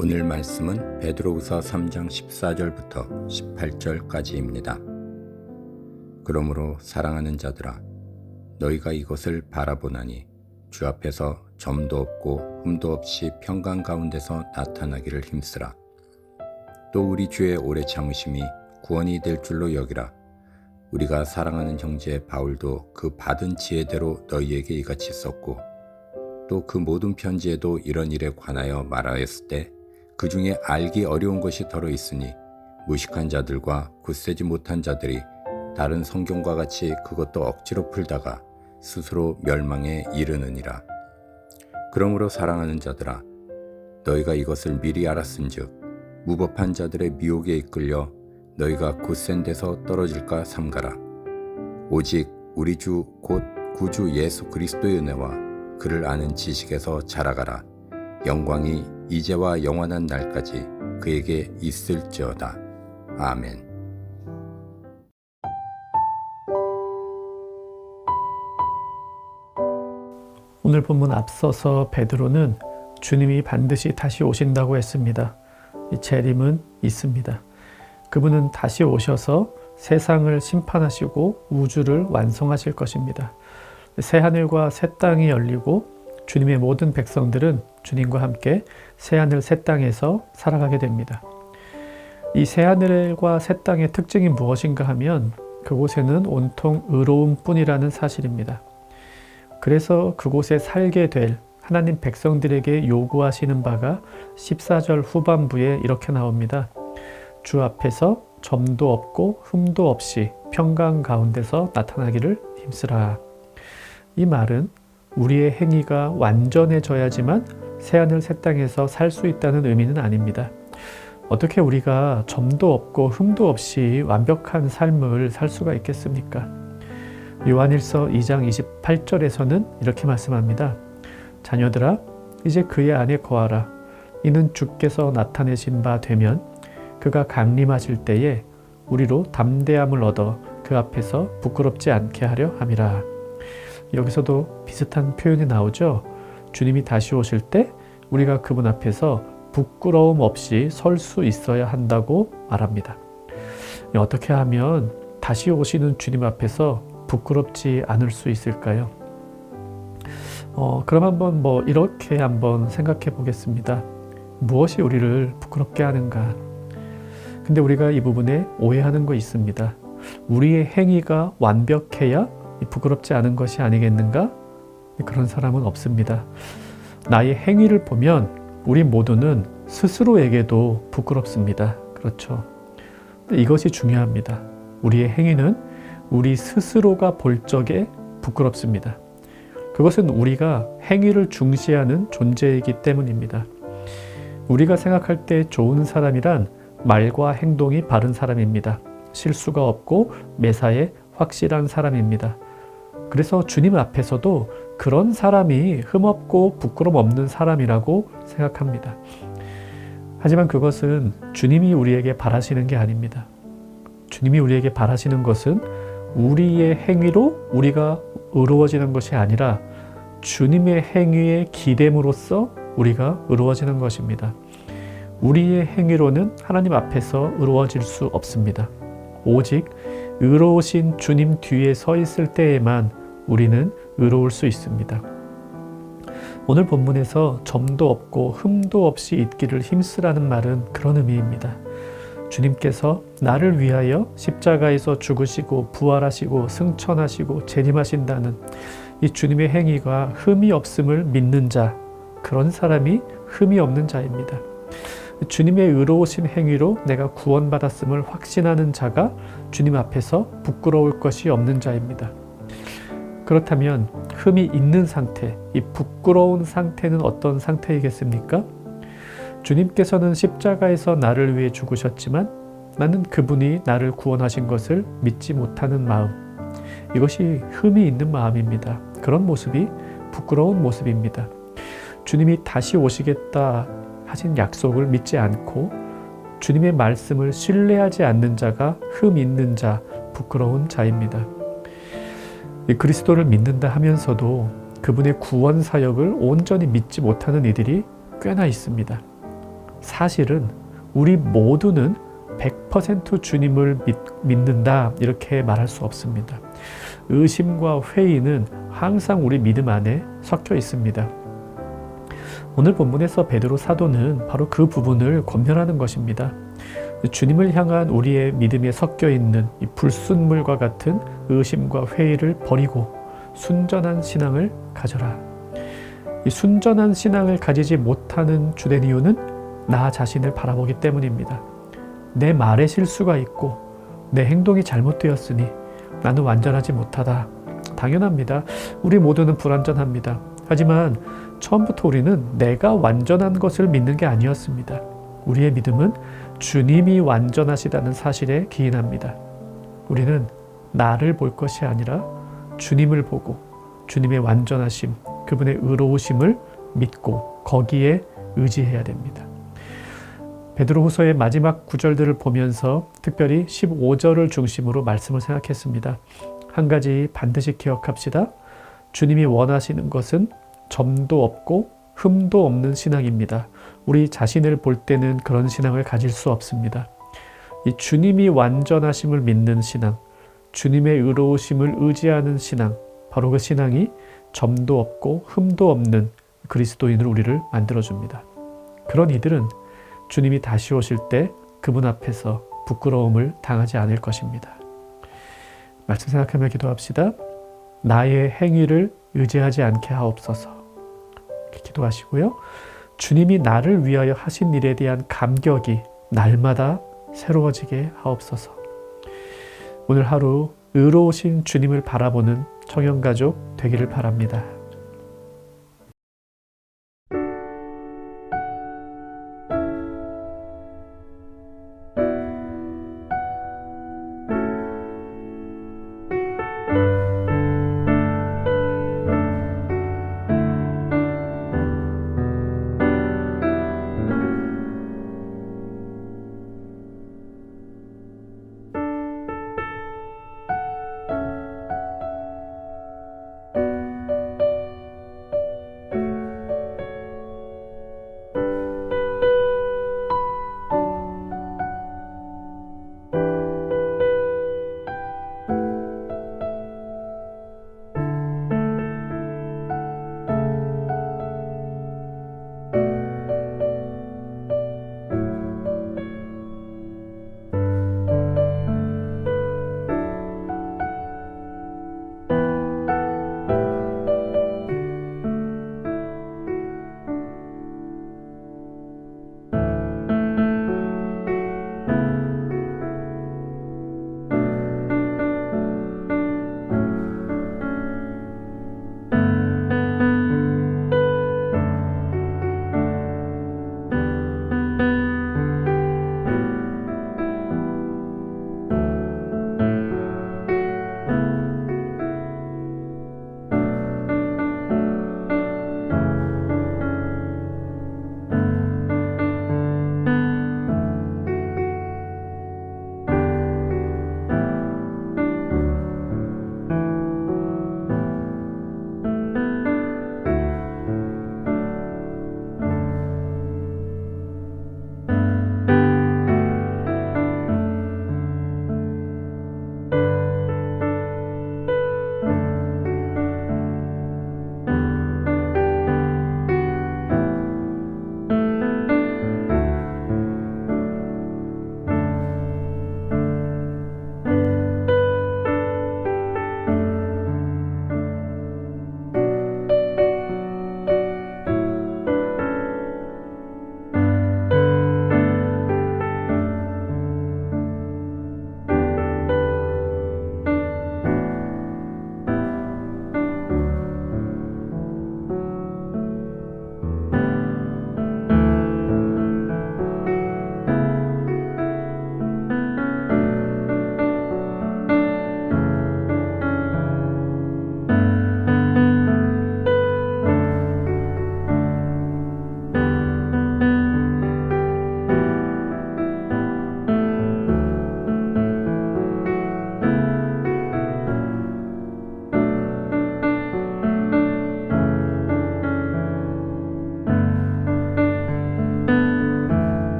오늘 말씀은 베드로후서 3장 14절부터 18절까지입니다. 그러므로 사랑하는 자들아, 너희가 이것을 바라보나니 주 앞에서 점도 없고 흠도 없이 평강 가운데서 나타나기를 힘쓰라. 또 우리 주의 오래 참으심이 구원이 될 줄로 여기라. 우리가 사랑하는 형제 바울도 그 받은 지혜대로 너희에게 이같이 썼고, 또 그 모든 편지에도 이런 일에 관하여 말하였을 때 그 중에 알기 어려운 것이 더러 있으니 무식한 자들과 굳세지 못한 자들이 다른 성경과 같이 그것도 억지로 풀다가 스스로 멸망에 이르느니라. 그러므로 사랑하는 자들아, 너희가 이것을 미리 알았은즉 무법한 자들의 미혹에 이끌려 너희가 굳센 데서 떨어질까 삼가라. 오직 우리 주 곧 구주 예수 그리스도의 은혜와 그를 아는 지식에서 자라가라. 영광이 이제와 영원한 날까지 그에게 있을지어다. 아멘. 오늘 본문 앞서서 베드로는 주님이 반드시 다시 오신다고 했습니다. 이 재림은 있습니다. 그분은 다시 오셔서 세상을 심판하시고 우주를 완성하실 것입니다. 새하늘과 새 땅이 열리고 주님의 모든 백성들은 주님과 함께 새하늘 새 땅에서 살아가게 됩니다. 이 새하늘과 새 땅의 특징이 무엇인가 하면 그곳에는 온통 의로움뿐이라는 사실입니다. 그래서 그곳에 살게 될 하나님 백성들에게 요구하시는 바가 14절 후반부에 이렇게 나옵니다. 주 앞에서 점도 없고 흠도 없이 평강 가운데서 나타나기를 힘쓰라. 이 말은 우리의 행위가 완전해져야지만 새하늘 새 땅에서 살 수 있다는 의미는 아닙니다. 어떻게 우리가 점도 없고 흠도 없이 완벽한 삶을 살 수가 있겠습니까? 요한일서 2장 28절에서는 이렇게 말씀합니다. 자녀들아, 이제 그의 안에 거하라. 이는 주께서 나타내신 바 되면 그가 강림하실 때에 우리로 담대함을 얻어 그 앞에서 부끄럽지 않게 하려 함이라. 여기서도 비슷한 표현이 나오죠. 주님이 다시 오실 때 우리가 그분 앞에서 부끄러움 없이 설 수 있어야 한다고 말합니다. 어떻게 하면 다시 오시는 주님 앞에서 부끄럽지 않을 수 있을까요? 그럼 한번 이렇게 한번 생각해 보겠습니다. 무엇이 우리를 부끄럽게 하는가? 근데 우리가 이 부분에 오해하는 거 있습니다. 우리의 행위가 완벽해야 부끄럽지 않은 것이 아니겠는가? 그런 사람은 없습니다. 나의 행위를 보면 우리 모두는 스스로에게도 부끄럽습니다. 그렇죠? 이것이 중요합니다. 우리의 행위는 우리 스스로가 볼 적에 부끄럽습니다. 그것은 우리가 행위를 중시하는 존재이기 때문입니다. 우리가 생각할 때 좋은 사람이란 말과 행동이 바른 사람입니다. 실수가 없고 매사에 확실한 사람입니다. 그래서 주님 앞에서도 그런 사람이 흠없고 부끄럼 없는 사람이라고 생각합니다. 하지만 그것은 주님이 우리에게 바라시는 게 아닙니다. 주님이 우리에게 바라시는 것은 우리의 행위로 우리가 의로워지는 것이 아니라 주님의 행위의 기됨으로써 우리가 의로워지는 것입니다. 우리의 행위로는 하나님 앞에서 의로워질 수 없습니다. 오직 의로우신 주님 뒤에 서 있을 때에만 우리는 의로울 수 있습니다. 오늘 본문에서 점도 없고 흠도 없이 있기를 힘쓰라는 말은 그런 의미입니다. 주님께서 나를 위하여 십자가에서 죽으시고 부활하시고 승천하시고 재림하신다는 이 주님의 행위가 흠이 없음을 믿는 자, 그런 사람이 흠이 없는 자입니다. 주님의 의로우신 행위로 내가 구원받았음을 확신하는 자가 주님 앞에서 부끄러울 것이 없는 자입니다. 그렇다면 흠이 있는 상태, 이 부끄러운 상태는 어떤 상태이겠습니까? 주님께서는 십자가에서 나를 위해 죽으셨지만 나는 그분이 나를 구원하신 것을 믿지 못하는 마음, 이것이 흠이 있는 마음입니다. 그런 모습이 부끄러운 모습입니다. 주님이 다시 오시겠다 하신 약속을 믿지 않고 주님의 말씀을 신뢰하지 않는 자가 흠 있는 자, 부끄러운 자입니다. 그리스도를 믿는다 하면서도 그분의 구원 사역을 온전히 믿지 못하는 이들이 꽤나 있습니다. 사실은 우리 모두는 100% 주님을 믿는다 이렇게 말할 수 없습니다. 의심과 회의는 항상 우리 믿음 안에 섞여 있습니다. 오늘 본문에서 베드로 사도는 바로 그 부분을 권면하는 것입니다. 주님을 향한 우리의 믿음에 섞여 있는 이 불순물과 같은 의심과 회의를 버리고 순전한 신앙을 가져라. 이 순전한 신앙을 가지지 못하는 주된 이유는 나 자신을 바라보기 때문입니다. 내 말에 실수가 있고 내 행동이 잘못되었으니 나는 완전하지 못하다. 당연합니다. 우리 모두는 불완전합니다. 하지만 처음부터 우리는 내가 완전한 것을 믿는 게 아니었습니다. 우리의 믿음은 주님이 완전하시다는 사실에 기인합니다. 우리는 나를 볼 것이 아니라 주님을 보고 주님의 완전하심, 그분의 의로우심을 믿고 거기에 의지해야 됩니다. 베드로후서의 마지막 구절들을 보면서 특별히 15절을 중심으로 말씀을 생각했습니다. 한 가지 반드시 기억합시다. 주님이 원하시는 것은 점도 없고 흠도 없는 신앙입니다. 우리 자신을 볼 때는 그런 신앙을 가질 수 없습니다. 이 주님이 완전하심을 믿는 신앙, 주님의 의로우심을 의지하는 신앙, 바로 그 신앙이 점도 없고 흠도 없는 그리스도인으로 우리를 만들어줍니다. 그런 이들은 주님이 다시 오실 때 그분 앞에서 부끄러움을 당하지 않을 것입니다. 말씀 생각하며 기도합시다. 나의 행위를 의지하지 않게 하옵소서. 이렇게 기도하시고요. 주님이 나를 위하여 하신 일에 대한 감격이 날마다 새로워지게 하옵소서. 오늘 하루 의로우신 주님을 바라보는 청년가족 되기를 바랍니다.